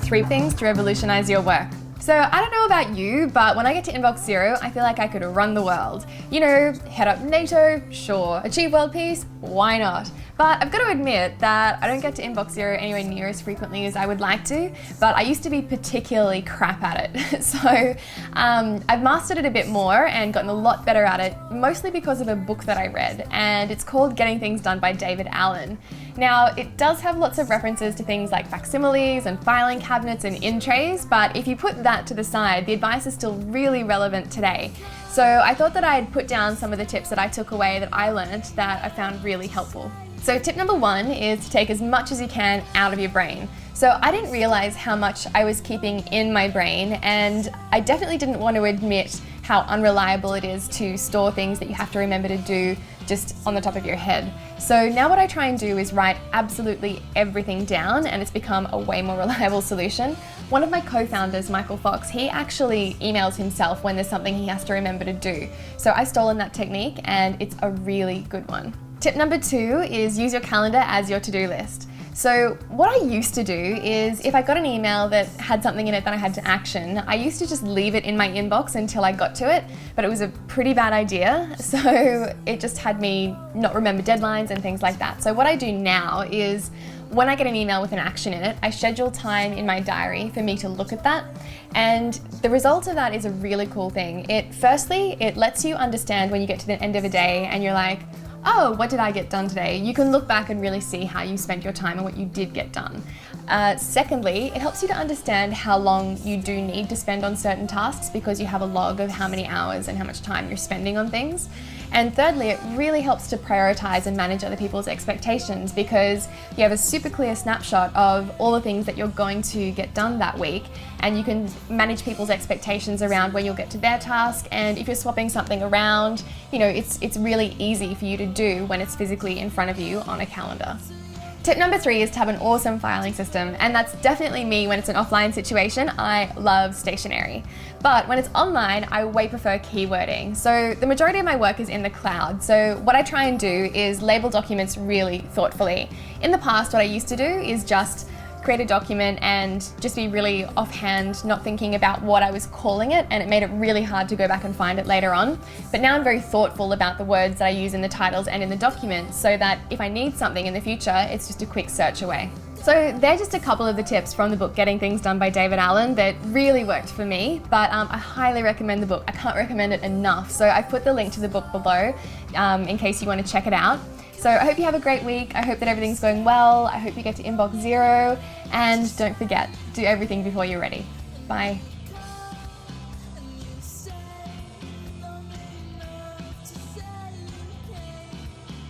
3 things to revolutionize your work. So I don't know about you, but when I get to inbox 0, I feel like I could run the world. You know, head up NATO, sure. Achieve world peace, why not? But I've got to admit that I don't get to inbox 0 anywhere near as frequently as I would like to, but I used to be particularly crap at it. So I've mastered it a bit more and gotten a lot better at it, mostly because of a book that I read, and it's called Getting Things Done by David Allen. Now, it does have lots of references to things like facsimiles and filing cabinets and in trays, but if you put that to the side, the advice is still really relevant today. So I thought that I'd put down some of the tips that I took away that I learned that I found really helpful. So tip number 1 is to take as much as you can out of your brain. So I didn't realize how much I was keeping in my brain, and I definitely didn't want to admit how unreliable it is to store things that you have to remember to do just on the top of your head. So now what I try and do is write absolutely everything down, and it's become a way more reliable solution. One of my co-founders, Michael Fox, he actually emails himself when there's something he has to remember to do. So I've stolen that technique, and it's a really good one. Tip number 2 is use your calendar as your to-do list. So what I used to do is if I got an email that had something in it that I had to action, I used to just leave it in my inbox until I got to it, but it was a pretty bad idea. So it just had me not remember deadlines and things like that. So what I do now is when I get an email with an action in it, I schedule time in my diary for me to look at that. And the result of that is a really cool thing. Firstly, it lets you understand when you get to the end of a day and you're like, oh, what did I get done today? You can look back and really see how you spent your time and what you did get done. Secondly, it helps you to understand how long you do need to spend on certain tasks because you have a log of how many hours and how much time you're spending on things. And thirdly, it really helps to prioritize and manage other people's expectations because you have a super clear snapshot of all the things that you're going to get done that week, and you can manage people's expectations around when you'll get to their task. And if you're swapping something around, you know, it's really easy for you to do when it's physically in front of you on a calendar. Tip number 3 is to have an awesome filing system, and that's definitely me when it's an offline situation. I love stationery. But when it's online, I way prefer keywording. So the majority of my work is in the cloud. So what I try and do is label documents really thoughtfully. In the past, what I used to do is just create a document and just be really offhand, not thinking about what I was calling it, and it made it really hard to go back and find it later on. But now I'm very thoughtful about the words that I use in the titles and in the document so that if I need something in the future, it's just a quick search away. So they're just a couple of the tips from the book Getting Things Done by David Allen that really worked for me, but I highly recommend the book. I can't recommend it enough. So I've put the link to the book below in case you want to check it out. So I hope you have a great week. I hope that everything's going well. I hope you get to inbox 0, and don't forget, do everything before you're ready. Bye.